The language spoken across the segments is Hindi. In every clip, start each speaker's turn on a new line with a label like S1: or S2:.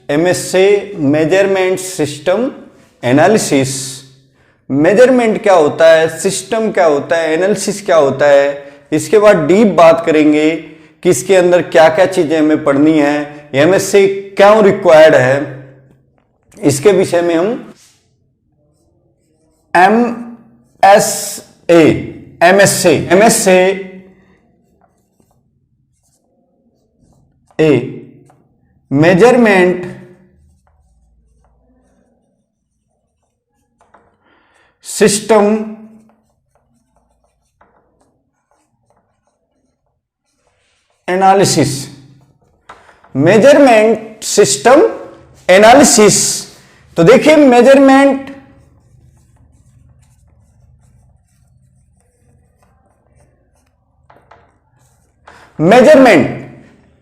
S1: MSc measurement system analysis. Measurement क्या होता है, सिस्टम क्या होता है, एनालिसिस क्या होता है, इसके बाद डीप बात करेंगे कि इसके अंदर क्या क्या चीजें हमें पढ़नी है, एमएससी क्यों रिक्वायर्ड है, इसके विषय में हम MSc measurement system analysis. Measurement system analysis, तो देखिए measurement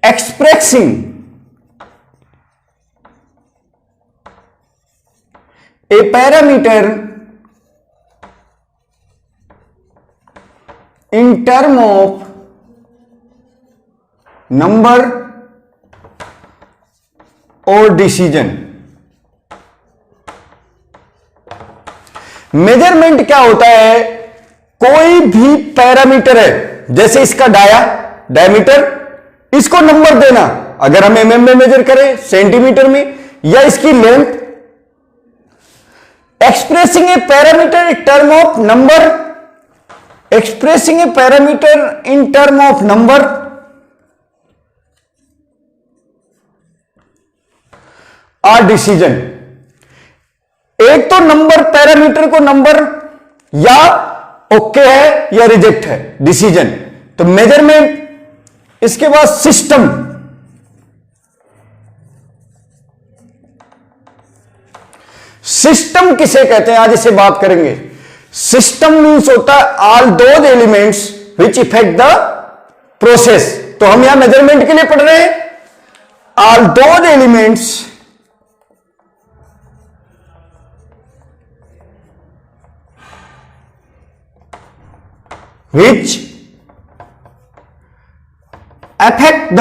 S1: expressing A parameter in term of number or decision। Measurement क्या होता है, कोई भी पैरामीटर है, जैसे इसका डायमीटर, इसको नंबर देना, अगर हम mm में मेजर करें, सेंटीमीटर में, या इसकी length. Expressing A parameter in term of number, expressing a parameter in term of number or decision। एक तो नंबर, पैरामीटर को नंबर या ओके है या रिजेक्ट है, डिसीजन। तो मेजरमेंट। इसके बाद सिस्टम, सिस्टम किसे कहते हैं आज इसे बात करेंगे। सिस्टम मीन्स होता है all those elements which effect the process. तो हम यहां मेजरमेंट के लिए पढ़ रहे हैं all those elements which affect the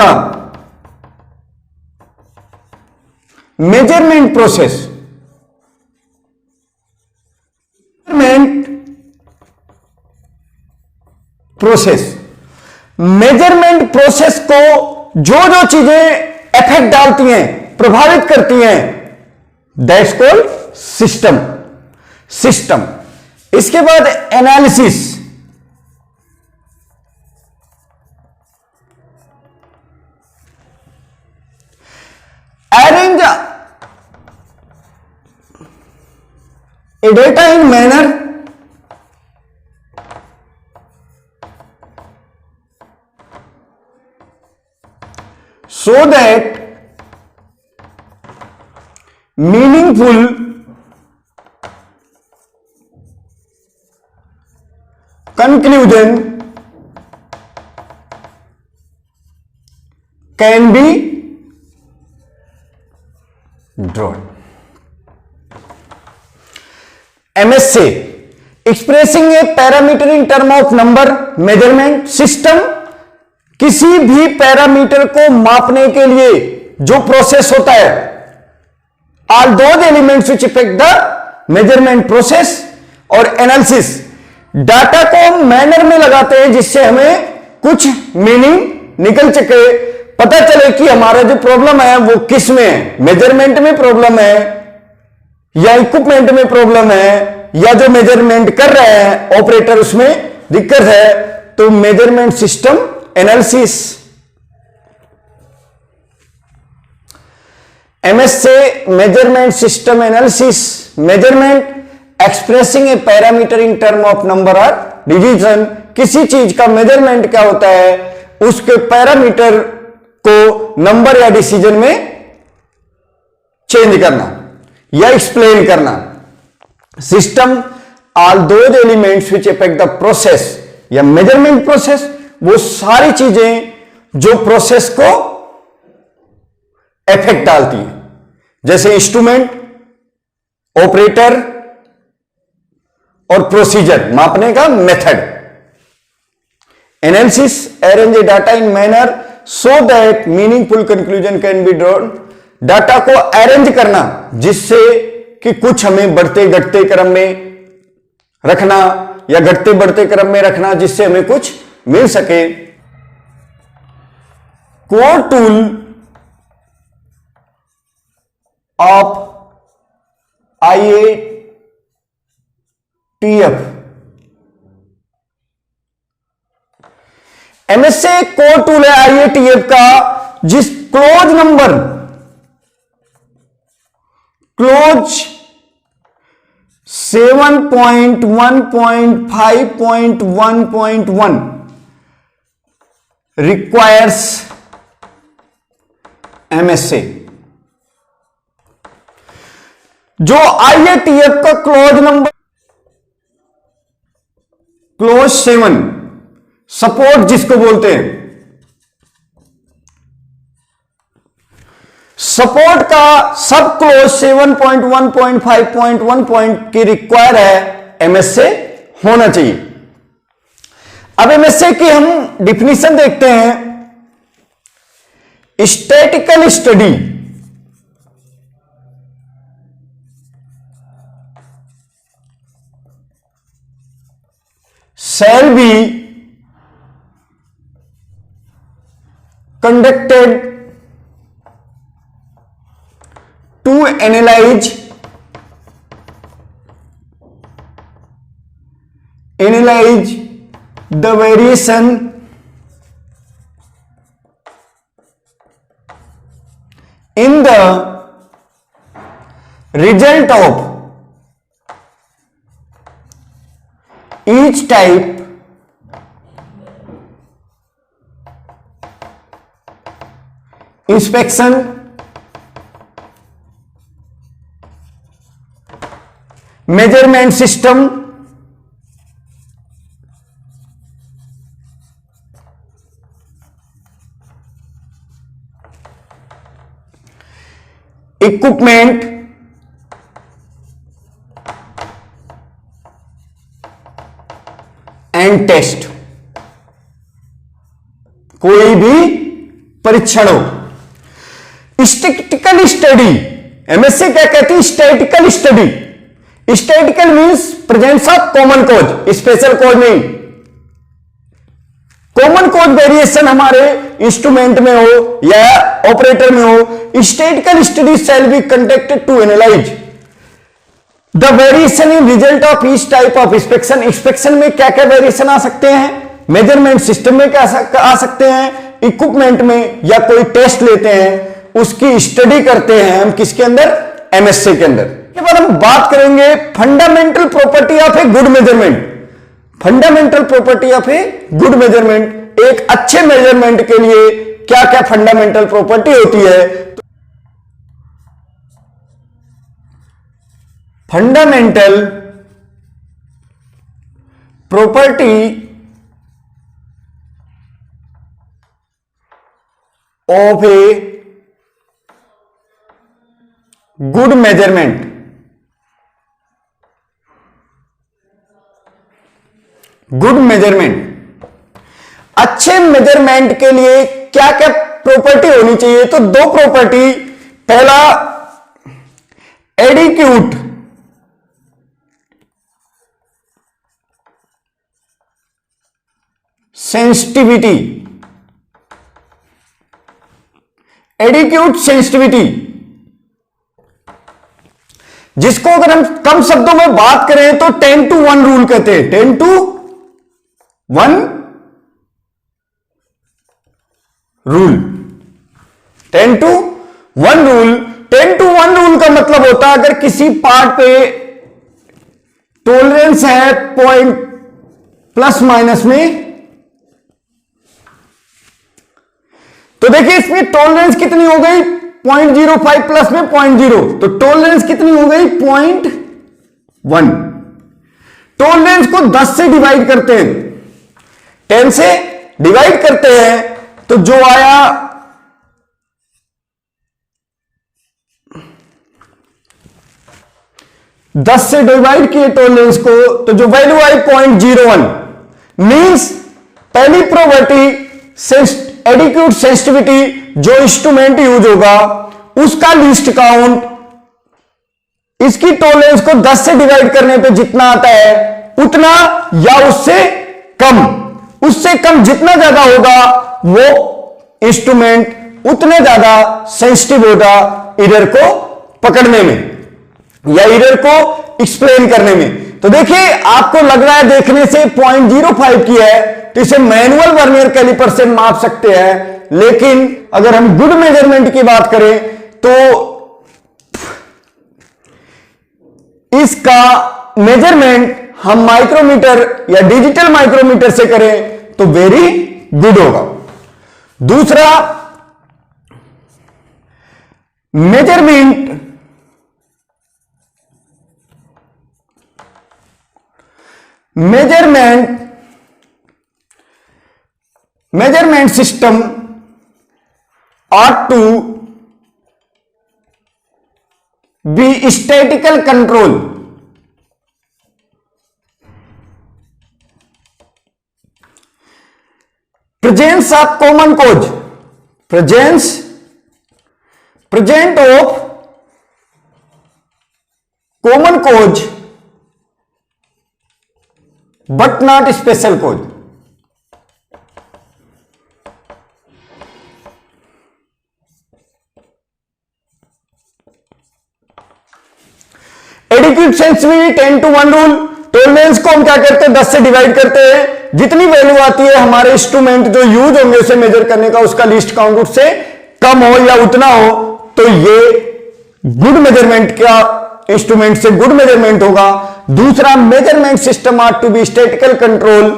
S1: measurement process. Measurement process को जो जो चीजें इफेक्ट डालती हैं, प्रभावित करती हैं, दैट्स कॉल्ड सिस्टम। इसके बाद analysis. Arrange A data in manner so that meaningful conclusion can be drawn। MSA expressing a parameter in term of number, measurement, system। किसी भी पैरामीटर को मापने के लिए जो प्रोसेस होता है, all those elements which effect the measurement process. और एनालिसिस, डाटा को हम मैनर में लगाते हैं जिससे हमें कुछ मीनिंग निकल सके, पता चले कि हमारा जो प्रॉब्लम है वो किस में है, मेजरमेंट में प्रॉब्लम है या इक्विपमेंट में प्रॉब्लम है, या जो मेजरमेंट कर रहे हैं ऑपरेटर उसमें दिक्कत है। तो measurement system analysis. MSA measurement system analysis. Measurement expressing A parameter in term of number और डिवीजन। किसी चीज का मेजरमेंट क्या होता है, उसके पैरामीटर को नंबर या डिसीजन में चेंज करना या एक्सप्लेन करना। System all those elements which effect the process या मेजरमेंट प्रोसेस, वो सारी चीजें जो प्रोसेस को इफेक्ट डालती हैं, जैसे इंस्ट्रूमेंट, ऑपरेटर और प्रोसीजर, मापने का method. Analysis arrange data in manner so that meaningful conclusion can be drawn. Data को अरेंज करना, जिससे कि कुछ हमें बढ़ते घटते क्रम में रखना या घटते बढ़ते क्रम में रखना, जिससे हमें कुछ मिल सके। Core tool of IATF, MSA core tool है IATF का, जिस क्लोज नंबर 7.1.5.1.1 requires MSA। जो IATF का क्लोज नंबर क्लोज 7 सपोर्ट जिसको बोलते हैं, सपोर्ट का सब क्लोज 7.1.5.1 पॉइंट की रिक्वायर है MSA होना चाहिए। अब MSA की हम डिफिनीशन देखते हैं। Statistical study shall be conducted to analyze the variation in the result of each type inspection measurement system equipment and test, कोई भी परीक्षण हो। स्टैटिकल स्टडी, एमएससी क्या कहती है? Statical study. Statical means presence of common cause, special cause नहीं। कॉमन कोज वेरिएशन हमारे इंस्ट्रूमेंट में हो या ऑपरेटर में हो। Statical study shall be conducted to analyse the variation in result of each type of inspection. Inspection में क्या क्या वेरिएशन आ सकते हैं, मेजरमेंट सिस्टम में क्या आ सकते हैं, इक्विपमेंट में, या कोई टेस्ट लेते हैं उसकी स्टडी करते हैं हम किसके अंदर? एमएससी के अंदर। के बाद हम बात करेंगे fundamental property of a good measurement. Fundamental property of a good measurement, एक अच्छे मेजरमेंट के लिए क्या क्या फंडामेंटल प्रॉपर्टी होती है। Fundamental property of a good measurement. Good measurement, अच्छे मेजरमेंट के लिए क्या क्या प्रॉपर्टी होनी चाहिए? तो दो प्रॉपर्टी, पहला एडिक्यूट सेंसिटिविटी। एडिक्यूट सेंसिटिविटी, जिसको अगर हम कम शब्दों में बात करें तो 10:1 रूल कहते हैं। 10:1 रूल। 10:1 रूल। 10:1 रूल का मतलब होता है अगर किसी पार्ट पे टॉलरेंस है पॉइंट प्लस माइनस में, तो देखिए इसमें टॉलरेंस कितनी हो गई? 0.05 प्लस में 0.0, तो टॉलरेंस कितनी हो गई? 0.1। टॉलरेंस को 10 से डिवाइड करते हैं, 10 से डिवाइड करते हैं, तो जो आया 10 से डिवाइड किए टॉलरेंस को, तो जो वैल्यू आई 0.01। मींस पहली प्रॉपर्टी एडिक्यूट सेंसिटिविटी, जो इंस्ट्रूमेंट यूज होगा उसका लीस्ट काउंट इसकी टॉलरेंस को 10 से डिवाइड करने पे जितना आता है उतना या उससे कम जितना ज्यादा होगा वो इंस्ट्रूमेंट उतने ज्यादा सेंसिटिव होगा एरर को पकड़ने में या एरर को एक्सप्लेन करने में। तो देखिए आपको लग रहा है देखने से 0.05 की है तो इसे मैनुअल वर्नियर कैलिपर से माप सकते हैं, लेकिन अगर हम गुड मेजरमेंट की बात करें तो इसका मेजरमेंट हम माइक्रोमीटर या डिजिटल माइक्रोमीटर से करें तो वेरी गुड होगा। दूसरा, measurement system ought to be statical control. Presence of common cause, present of common cause but not special cause. Adequate sensitivity 10:1 rule. Tolerance को हम क्या करते हैं 10 से डिवाइड करते हैं, जितनी वैल्यू आती है हमारे इंस्ट्रूमेंट जो यूज होंगे उसे मेजर करने का उसका लीस्ट काउंट उससे कम हो या उतना हो तो ये गुड मेजरमेंट का इंस्ट्रूमेंट से गुड मेजरमेंट होगा। दूसरा, measurement system are to be statical control,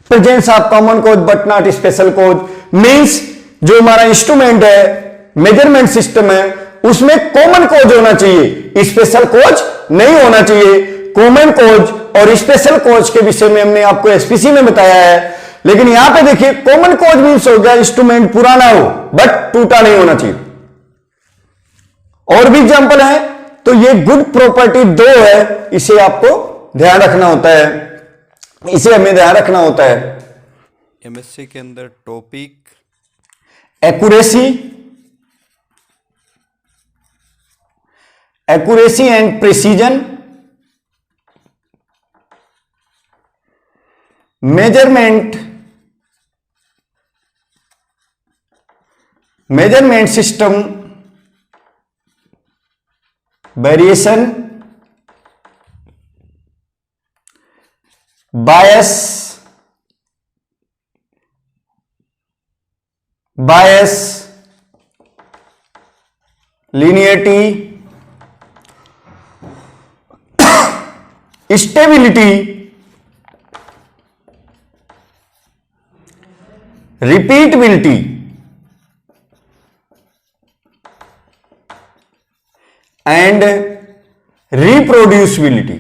S1: presence of common code but not special code. Means जो हमारा इंस्ट्रूमेंट है मेजरमेंट सिस्टम है उसमें कॉमन कोज होना चाहिए, स्पेशल कोज नहीं होना चाहिए। कॉमन कोज और स्पेशल कोज के विषय में हमने आपको एसपीसी में बताया है, लेकिन यहां पे देखिए कॉमन कोज मींस हो गया इंस्ट्रूमेंट पुराना हो बट टूटा नहीं होना चाहिए। और भी एग्जांपल है, तो ये गुड प्रॉपर्टी 2 है, इसे आपको ध्यान रखना होता है, इसे हमें ध्यान रखना होता है।
S2: एमएससी के अंदर topic
S1: accuracy and precision, measurement system variation, bias, linearity, stability, repeatability and reproducibility.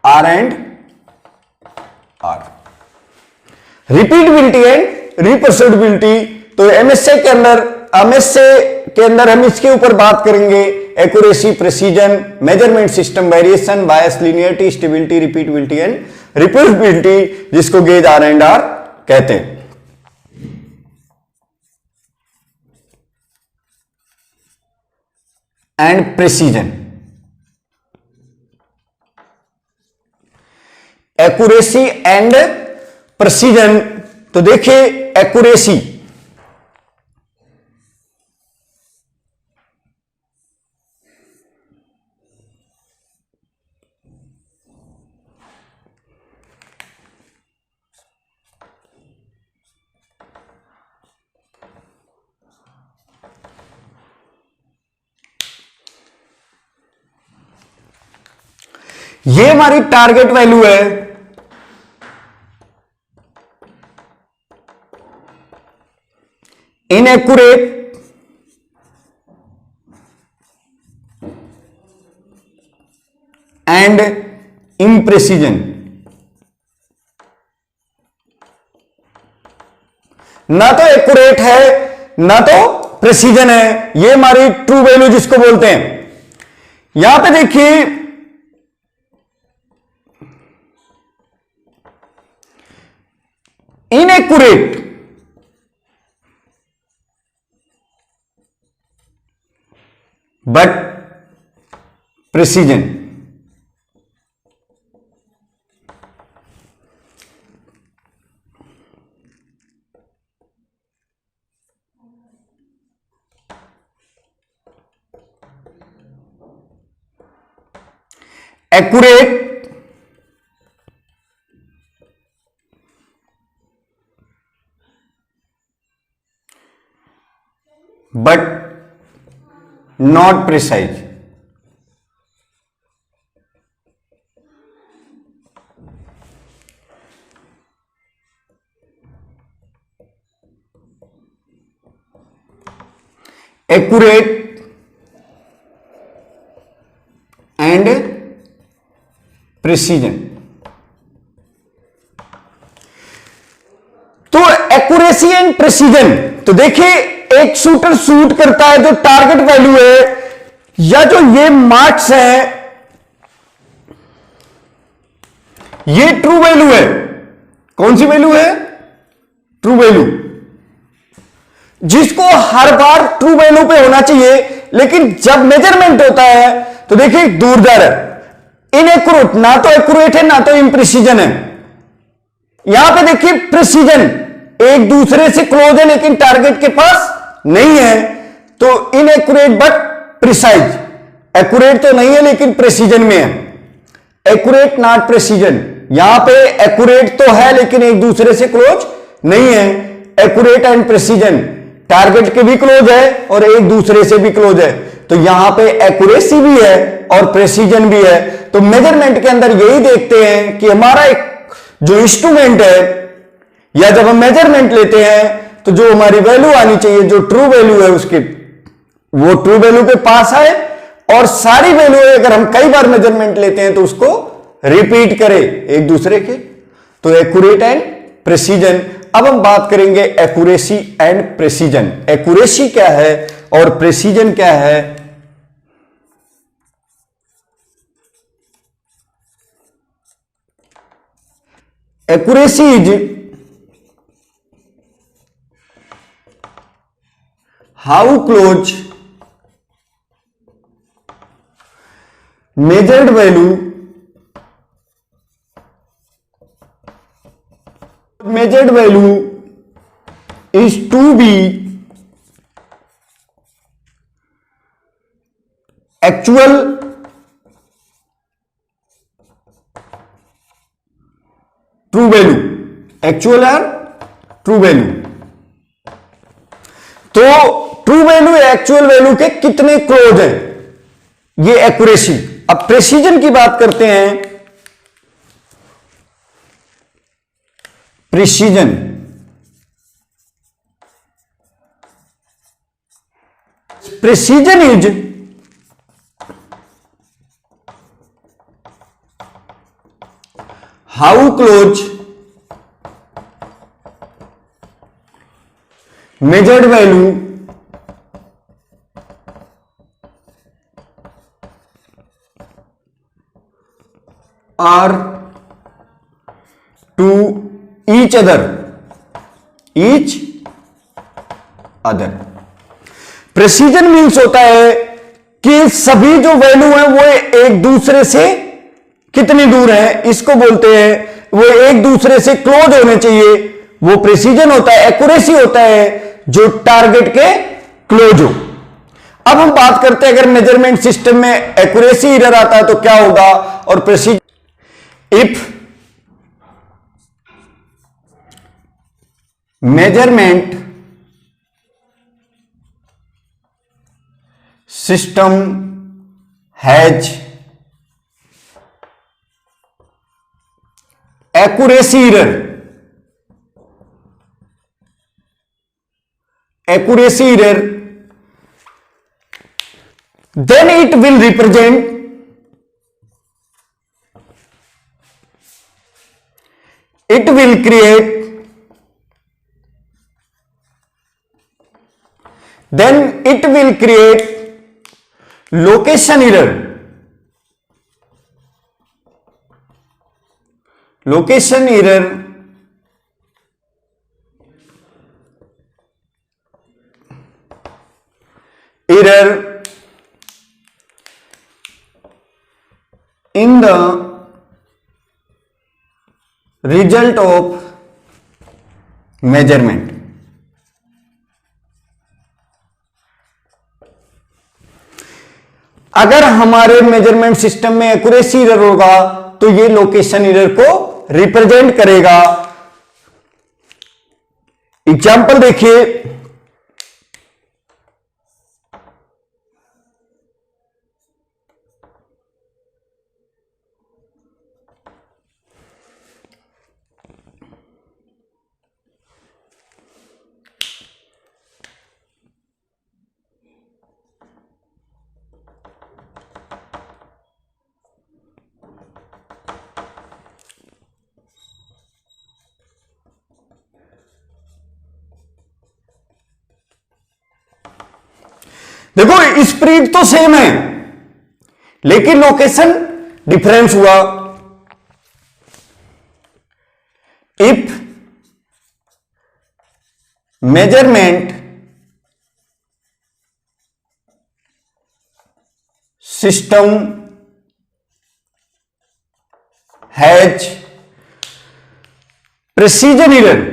S1: R and R, repeatability and reproducibility. तो एमएसए के अंदर हम इसके ऊपर बात करेंगे, accuracy, precision, measurement system variation, bias, linearity, stability, repeatability and reproducibility, जिसको गेज आर एंड आर कहते हैं। And precision, accuracy and precision. तो देखिए एक्यूरेसी, ये हमारी टारगेट वैल्यू है, इनएक्यूरेट एंड इम्प्रेसिजन। ना तो एक्यूरेट है ना तो प्रेसिजन है, ये हमारी ट्रू वैल्यू जिसको बोलते हैं। यहां पे देखिए inaccurate but precision. Accurate but not precise. Accurate and precision. तो एक्यूरेसी एंड प्रिसीजन, तो देखिए एक शूटर शूट करता है, जो टारगेट वैल्यू है या जो ये मार्क्स है, ये ट्रू वैल्यू है। कौन सी वैल्यू है? ट्रू वैल्यू, जिसको हर बार ट्रू वैल्यू पे होना चाहिए, लेकिन जब मेजरमेंट होता है तो देखिए दूरदर है, इनएक्यूरेट, ना तो एक्यूरेट है ना तो इम्प्रिसीजन है। यहां पे देखिए प्रिसीजन एक दूसरे से क्लोज है लेकिन टारगेट के पास नहीं है, तो इनएक्यूरेट बट प्रिसाइज। एक्यूरेट तो नहीं है लेकिन प्रिसीजन में है। एक्यूरेट नॉट प्रिसीजन, यहां पे एक्यूरेट तो है लेकिन एक दूसरे से क्लोज नहीं है। एक्यूरेट एंड प्रिसीजन, टारगेट के भी क्लोज है और एक दूसरे से भी क्लोज है, तो यहां पे एक्यूरेसी भी है और प्रिसीजन भी है। तो मेजरमेंट के अंदर यही देखते हैं कि हमारा एक जो इंस्ट्रूमेंट है या जब हम मेजरमेंट लेते हैं तो जो हमारी वैल्यू आनी चाहिए, जो ट्रू वैल्यू है उसकी, वो ट्रू वैल्यू के पास आए, और सारी वैल्यू अगर हम कई बार मेजरमेंट लेते हैं तो उसको रिपीट करें एक दूसरे के। तो एक्यूरेट एंड प्रिसीजन। अब हम बात करेंगे एक्यूरेसी एंड प्रिसीजन। एक्यूरेसी क्या है और प्रिसीजन क्या है? Accuracy is how close measured value is to be actual true value, actual और true value। तो ट्रू वैल्यू एक्चुअल वैल्यू के कितने क्लोज है, ये एक्यूरेसी। अब प्रिसीजन की बात करते हैं। Precision precision is how close measured value are to each other। Precision means होता है कि सभी जो वैल्यू है वो एक दूसरे से कितनी दूर है, इसको बोलते हैं, वो एक दूसरे से क्लोज होने चाहिए, वो प्रिसीजन होता है। एक्यूरेसी होता है जो टारगेट के क्लोज हो। अब हम बात करते हैं अगर मेजरमेंट सिस्टम में एक्यूरेसी एरर आता है तो क्या होगा, और precision. If measurement system has accuracy error, then it will represent it will create location error, error in the result of measurement। अगर हमारे मेजरमेंट सिस्टम में एक्यूरेसी एरर होगा तो ये लोकेशन एरर को रिप्रेजेंट करेगा। एग्जाम्पल देखिए, देखो स्पीड तो सेम है लेकिन लोकेशन डिफरेंस हुआ। If measurement system has precision error,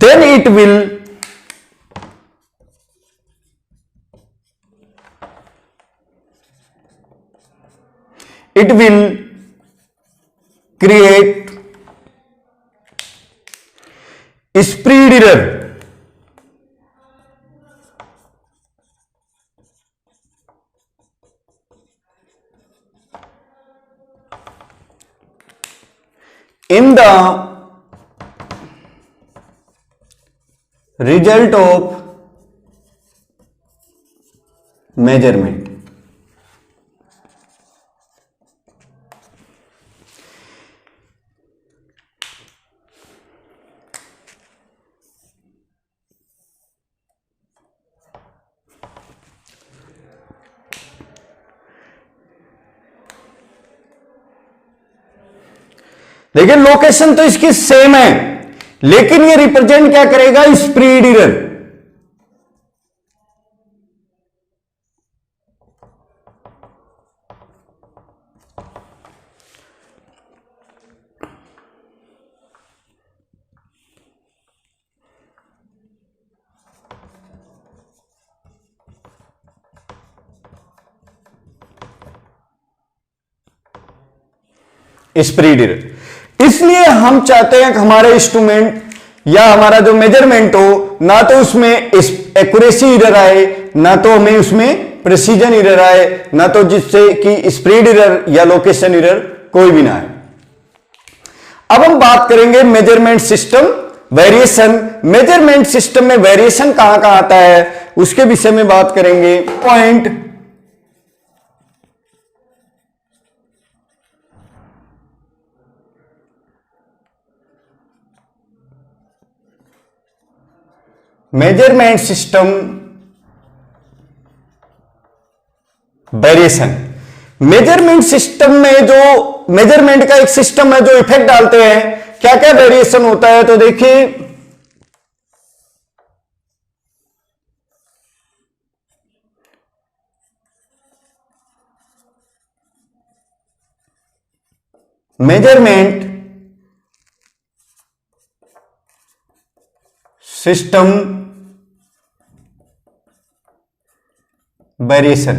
S1: then it will create spread error in the result of measurement। देखिए लोकेशन तो इसकी सेम है लेकिन ये रिप्रेजेंट क्या करेगा, स्प्रेड एरर। Spread error. इसलिए हम चाहते हैं कि हमारे इंस्ट्रूमेंट या हमारा जो मेजरमेंट हो ना तो उसमें एक्यूरेसी एरर आए ना तो हमें उसमें प्रिसीजन एरर आए ना तो जिससे कि स्प्रेड एरर या लोकेशन एरर कोई भी ना आए। अब हम बात करेंगे measurement system variation. Measurement system में वेरिएशन कहां कहां आता है उसके विषय में बात करेंगे। Point measurement system variation. Measurement system में जो मेजरमेंट का एक सिस्टम है जो इफेक्ट डालते हैं, क्या क्या वेरिएशन होता है तो देखिए measurement system variation.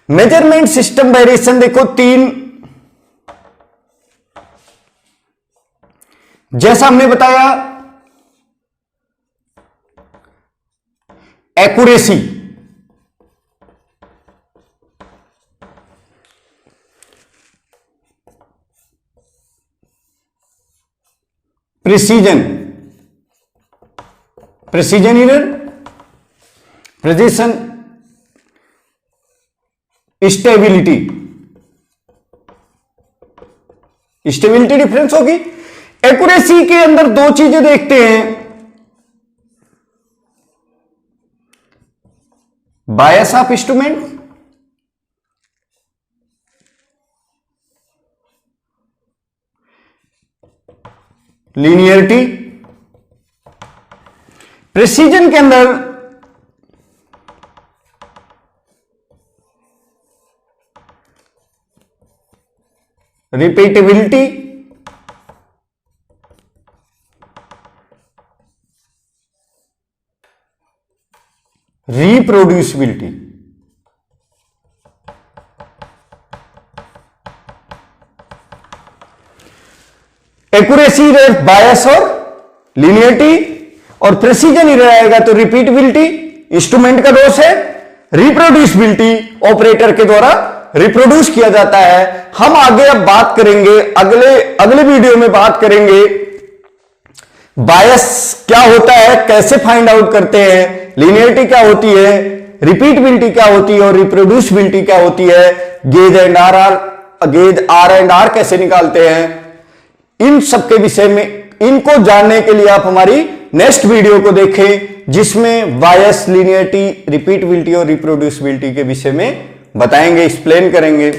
S1: Measurement system variation देखो तीन, जैसा हमने बताया accuracy, precision, precision error, precision, stability, stability difference होगी। एक्यूरेसी के अंदर दो चीजें देखते हैं, बायस ऑफ इंस्ट्रूमेंट लीनियरिटी। प्रिसीजन के अंदर रिपीटेबिलिटी, रिप्रोड्यूसिबिलिटी। एक्यूरेसी रेट, बायस और लीनियरिटी, और प्रिसीजन ही रहेगा तो रिपीटेबिलिटी इंस्ट्रूमेंट का दोष है, रिप्रोड्यूसिबिलिटी ऑपरेटर के द्वारा रिप्रोड्यूस किया जाता है। हम आगे अब बात करेंगे, अगले वीडियो में बात करेंगे बायस क्या होता है, कैसे फाइंड आउट करते हैं, लीनियरिटी क्या होती है, रिपीटेबिलिटी क्या होती है और रिप्रोड्यूसिबिलिटी क्या होती है, गेज आर एंड आर कैसे निकालते हैं। इन सब के विषय में, इनको जानने के लिए आप हमारी नेक्स्ट वीडियो को देखें, जिसमें बायस, लीनियरिटी, रिपीटेबिलिटी और रिप्रोड्यूसिबिलिटी के विषय में बताएंगे, एक्सप्लेन करेंगे।